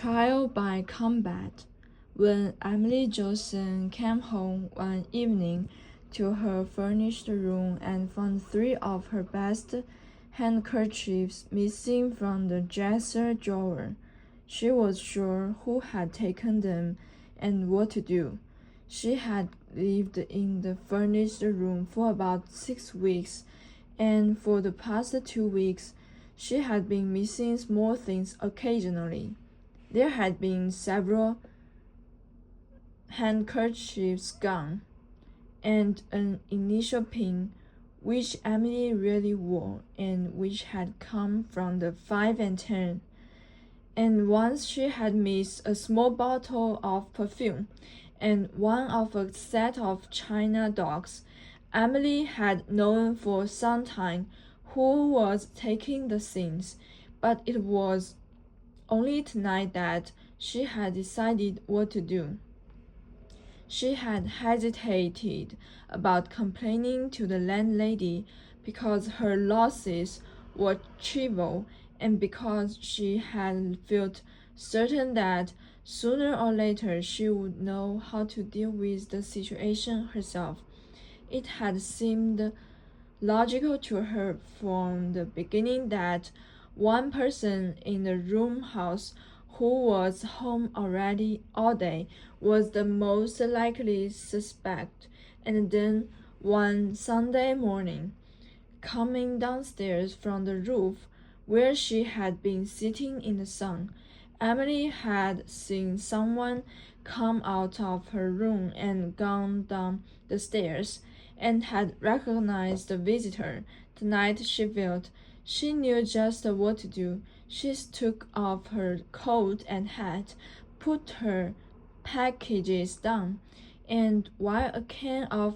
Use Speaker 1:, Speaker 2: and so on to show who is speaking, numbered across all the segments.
Speaker 1: Trial by combat. When Emily Johnson came home one evening to her furnished room and found three of her best handkerchiefs missing from the dresser drawer, she was sure who had taken them and what to do. She had lived in the furnished room for about 6 weeks, and for the past 2 weeks, she had been missing small things occasionally. There had been several handkerchiefs gone, and an initial pin, which Emily really wore and which had come from the 5 and 10. And once she had missed a small bottle of perfume and one of a set of china dogs. Emily had known for some time who was taking the things, but it was only tonight that she had decided what to do. She had hesitated about complaining to the landlady because her losses were trivial and because she had felt certain that sooner or later she would know how to deal with the situation herself. It had seemed logical to her from the beginning that one person in the room house who was home already all day was the most likely suspect. And then one Sunday morning, coming downstairs from the roof where she had been sitting in the sun, Emily had seen someone come out of her room and gone down the stairs, and had recognized the visitor. Tonight she felt she knew just what to do. She took off her coat and hat, put her packages down, and while a can of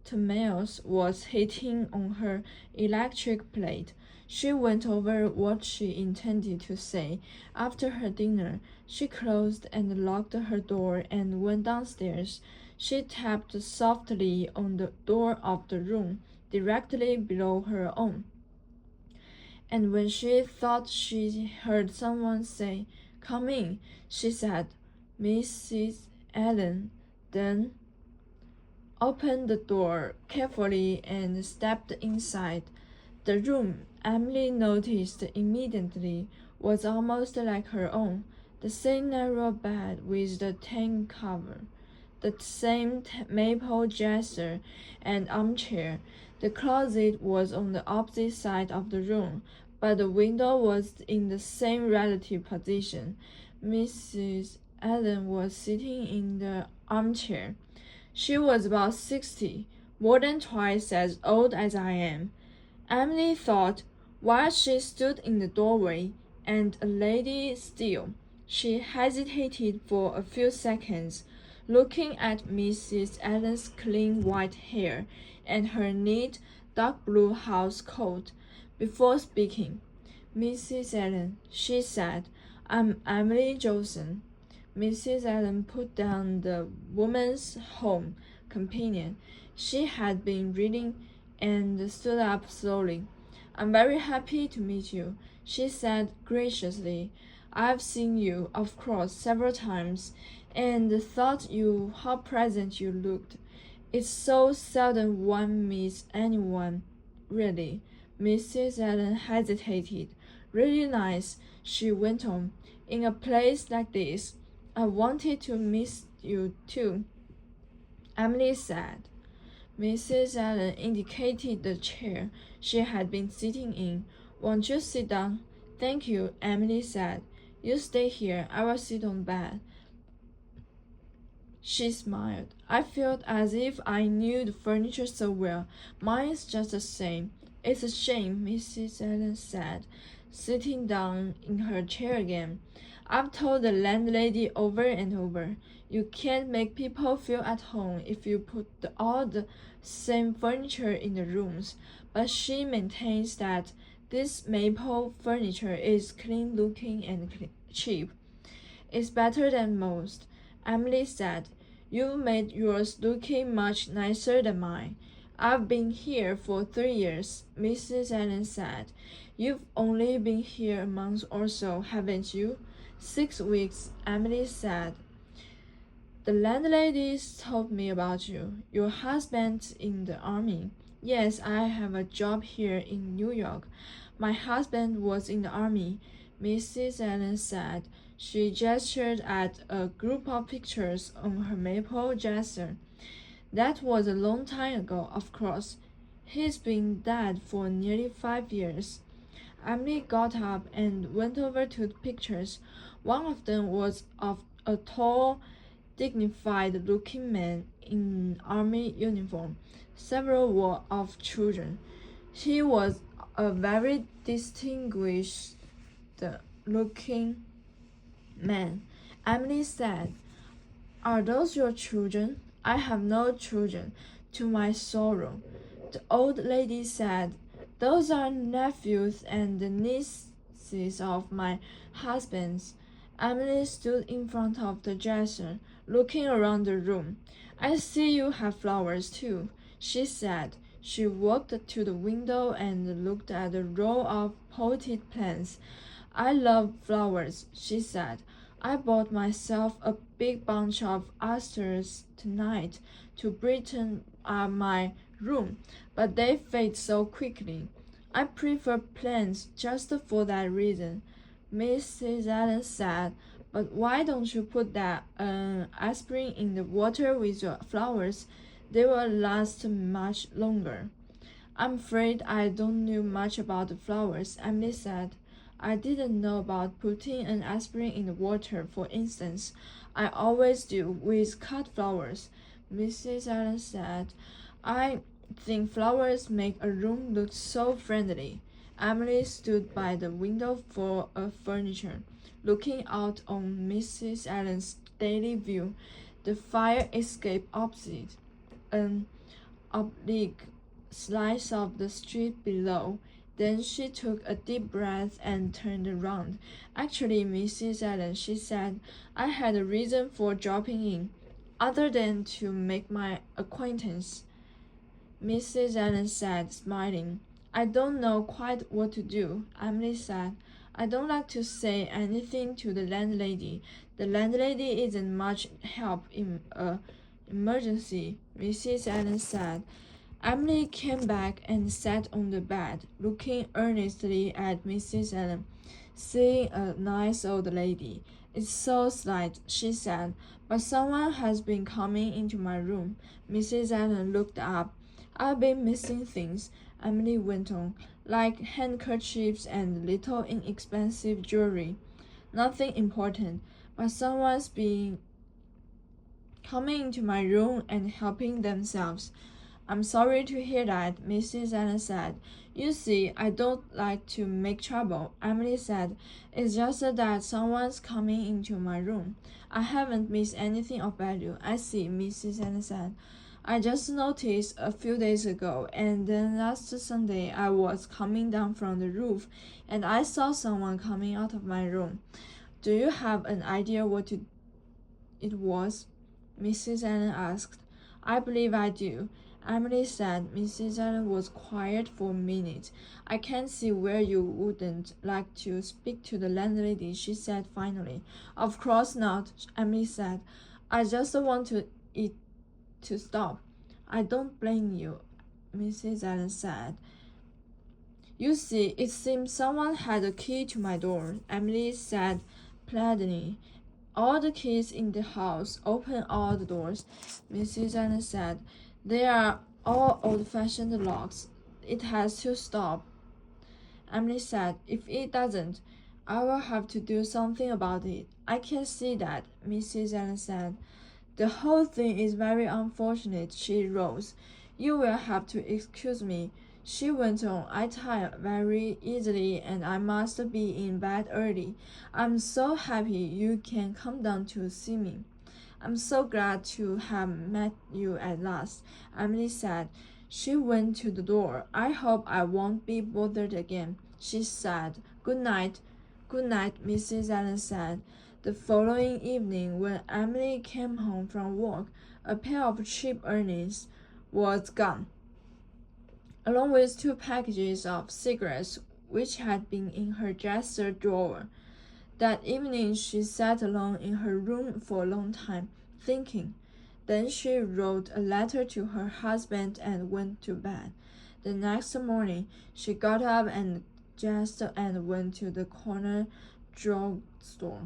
Speaker 1: tomatoes was heating on her electric plate, she went over what she intended to say. After her dinner, she closed and locked her door and went downstairs. She tapped softly on the door of the room directly below her own, and when she thought she heard someone say, "Come in," she said, "Mrs. Allen," then opened the door carefully and stepped inside. The room, Emily noticed immediately, was almost like her own. The same narrow bed with the tan cover, the same maple dresser and armchair. The closet was on the opposite side of the room, but the window was in the same relative position. Mrs. Allen was sitting in the armchair. She was about 60, more than twice as old as I am, Emily thought, while she stood in the doorway, and a lady still. She hesitated for a few seconds, looking at Mrs. Allen's clean white hair and her neat dark blue house coat, before speaking. "Mrs. Allen," she said, "I'm Emily Johnson." Mrs. Allen put down the Woman's Home Companion she had been reading and stood up slowly. "I'm very happy to meet you," she said graciously. "I've seen you, of course, several times, and thought you how pleasant you looked. It's so seldom one meets anyone, really." Mrs. Allen hesitated. "Really nice," she went on. "In a place like this, I wanted to miss you too," Emily said. Mrs. Allen indicated the chair she had been sitting in. "Won't you sit down?" "Thank you," Emily said. "You stay here. I will sit on bed." She smiled. "I felt as if I knew the furniture so well. Mine's just the same." "It's a shame," Mrs. Allen said, sitting down in her chair again. "I've told the landlady over and over. You can't make people feel at home if you put all the same furniture in the rooms, but she maintains that this maple furniture is clean-looking and cheap. It's better than most," Emily said. "You made yours looking much nicer than mine." "I've been here for 3 years," Mrs. Allen said. "You've only been here a month or so, haven't you?" 6 weeks, Emily said. The landlady told me about you. Your husband's in the army. Yes, I have a job here in New York. My husband was in the army, Mrs. Allen said. She gestured at a group of pictures on her maple dresser. That was a long time ago, of course. He's been dead for nearly 5 years. Emily got up and went over to the pictures. One of them was of a tall, dignified-looking man in army uniform. Several were of children. He was a very distinguished-looking man. Emily said, "Are those your children?" "I have no children, to my sorrow." The old lady said, "Those are nephews and nieces of my husband's." Emily stood in front of the dresser, looking around the room. "I see you have flowers too," she said. She walked to the window and looked at the row of potted plants. "I love flowers," she said. "I bought myself a big bunch of asters tonight to brighten up my room, but they fade so quickly. I prefer plants just for that reason," Mrs. Allen said. "But why don't you put that aspirin in the water with your flowers? They will last much longer." "I'm afraid I don't know much about the flowers," Emily said. "I didn't know about putting an aspirin in the water, for instance. I always do with cut flowers," Mrs. Allen said. "I think flowers make a room look so friendly." Emily stood by the window for a furniture, looking out on Mrs. Allen's daily view, the fire escape opposite, an oblique slice of the street below. Then she took a deep breath and turned around. "Actually, Mrs. Allen," she said, "I had a reason for dropping in, other than to make my acquaintance." Mrs. Allen said, smiling. "I don't know quite what to do," Emily said. "I don't like to say anything to the landlady. The landlady isn't much help in an emergency," Mrs. Allen said. Emily came back and sat on the bed, looking earnestly at Mrs. Allen. "Seeing a nice old lady. It's so slight," she said. "But someone has been coming into my room." Mrs. Allen looked up. "I've been missing things," Emily went on, "like handkerchiefs and little inexpensive jewelry. Nothing important, but someone's been coming into my room and helping themselves." "I'm sorry to hear that," Mrs. Allen said. "You see, I don't like to make trouble," Emily said. "It's just that someone's coming into my room. I haven't missed anything of value." "I see," Mrs. Allen said. "I just noticed a few days ago, and then last Sunday I was coming down from the roof, and I saw someone coming out of my room." "Do you have an idea what it was?" Mrs. Allen asked. "I believe I do," Emily said. Mrs. Allen was quiet for a minute. "I can't see where you wouldn't like to speak to the landlady," she said finally. "Of course not," Emily said. "I just want it to stop." "I don't blame you," Mrs. Allen said. "You see, it seems someone had a key to my door," Emily said pleasantly. "All the keys in the house open all the doors," Mrs. Allen said. "They are all old-fashioned locks. It has to stop." Emily said, "If it doesn't, I will have to do something about it." "I can see that," Mrs. Allen said. "The whole thing is very unfortunate." She rose. "You will have to excuse me," she went on. "I tire very easily and I must be in bed early. I'm so happy you can come down to see me." "I'm so glad to have met you at last," Emily said. She went to the door. "I hope I won't be bothered again," she said. "Good night." "Good night," Mrs. Allen said. The following evening, when Emily came home from work, a pair of cheap earrings was gone, along with 2 packages of cigarettes which had been in her dresser drawer. That evening she sat alone in her room for a long time, thinking. Then she wrote a letter to her husband and went to bed. The next morning she got up and dressed and went to the corner drugstore.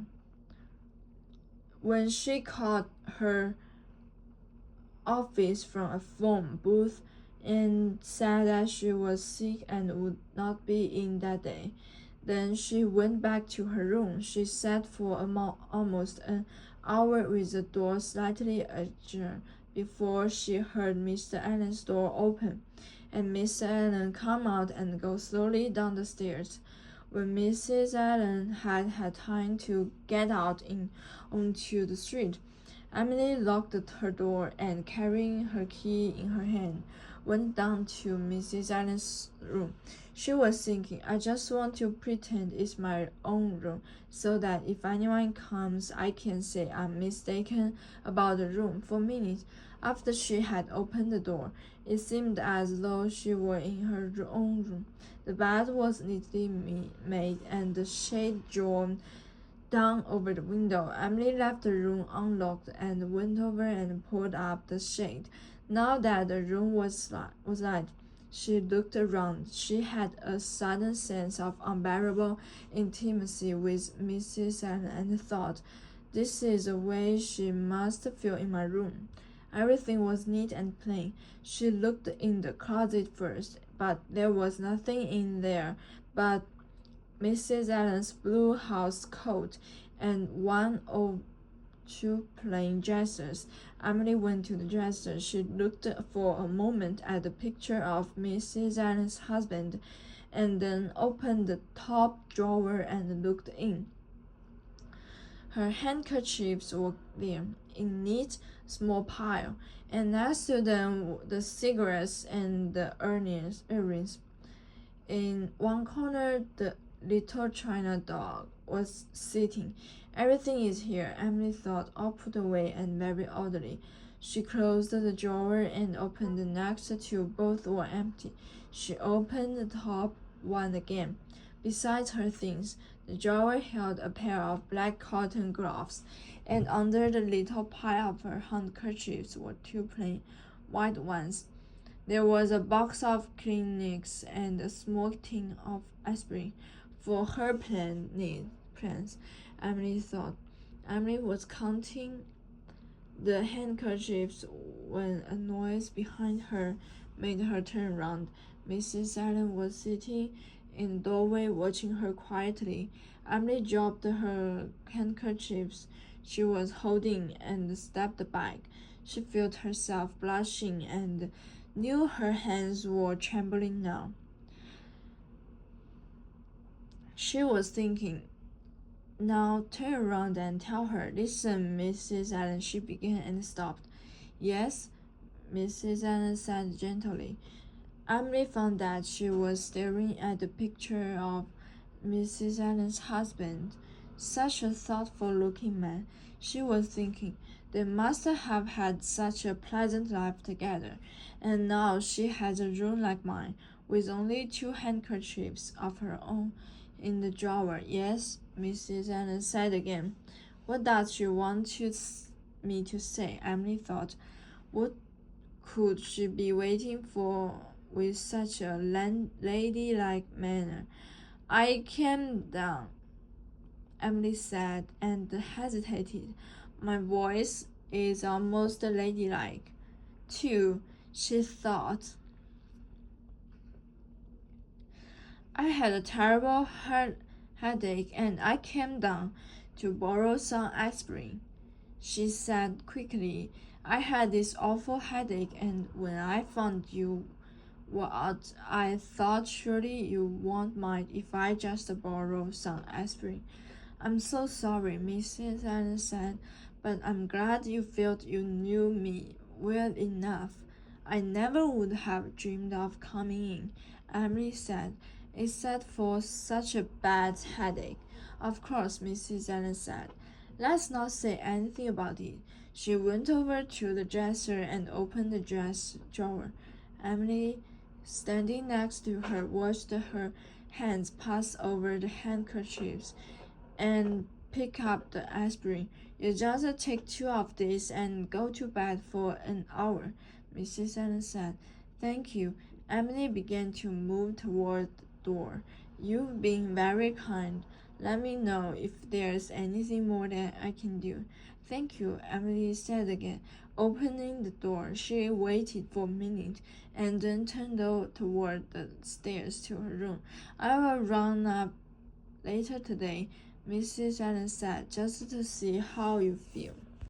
Speaker 1: When she called her office from a phone booth and said that she was sick and would not be in that day, then she went back to her room. She sat for almost an hour with the door slightly ajar before she heard Mr. Allen's door open, and Mr. Allen come out and go slowly down the stairs. When Mrs. Allen had time to get out onto the street, Emily locked her door and, carrying her key in her hand, went down to Mrs. Allen's room. She was thinking, I just want to pretend it's my own room, so that if anyone comes, I can say I'm mistaken about the room. For minutes after she had opened the door, it seemed as though she were in her own room. The bed was neatly made and the shade drawn down over the window. Emily left the room unlocked and went over and pulled up the shade. Now that the room was light, she looked around. She had a sudden sense of unbearable intimacy with Mrs. Allen and thought, this is the way she must feel in my room. Everything was neat and plain. She looked in the closet first, but there was nothing in there but Mrs. Allen's blue house coat and one or two plain dresses. Emily went to the dresser. She looked for a moment at the picture of Mrs. Allen's husband, and then opened the top drawer and looked in. Her handkerchiefs were there, in neat small pile, and next to them the cigarettes and the earrings. In one corner, the little china dog was sitting. Everything is here, Emily thought, all put away and very orderly. She closed the drawer and opened the next two. Both were empty. She opened the top one again. Besides her things, the drawer held a pair of black cotton gloves, and under the little pile of her handkerchiefs were two plain white ones. There was a box of Kleenex and a small tin of aspirin for her plans, Emily thought. Emily was counting the handkerchiefs when a noise behind her made her turn round. Mrs. Allen was sitting in the doorway watching her quietly. Emily dropped her handkerchiefs she was holding and stepped back. She felt herself blushing and knew her hands were trembling now. She was thinking, now turn around and tell her. Listen, Mrs. Allen, she began and stopped. Yes, Mrs. Allen said gently. Emily found that she was staring at the picture of Mrs. Allen's husband, such a thoughtful-looking man. She was thinking, they must have had such a pleasant life together, and now she has a room like mine, with only two handkerchiefs of her own in the drawer. Yes, Mrs. Allen said again. What does she want me to say? Emily thought. What could she be waiting for with such a ladylike manner? I came down, Emily said, and hesitated. My voice is almost ladylike, too, she thought. I had a terrible headache, and I came down to borrow some aspirin, she said quickly. I had this awful headache, and when I found you were out, I thought surely you won't mind if I just borrow some aspirin. I'm so sorry, Mrs. Allen said, but I'm glad you felt you knew me well enough. I never would have dreamed of coming in, Emily said, except for such a bad headache. Of course, Mrs. Allen said. Let's not say anything about it. She went over to the dresser and opened the dress drawer. Emily, standing next to her, watched her hands pass over the handkerchiefs and pick up the aspirin. You just take 2 of these and go to bed for an hour, Mrs. Allen said. Thank you. Emily began to move toward the door. You've been very kind. Let me know if there's anything more that I can do. Thank you, Emily said again. Opening the door, she waited for a minute and then turned toward the stairs to her room. I will run up later today, Mrs. Allen said, just to see how you feel.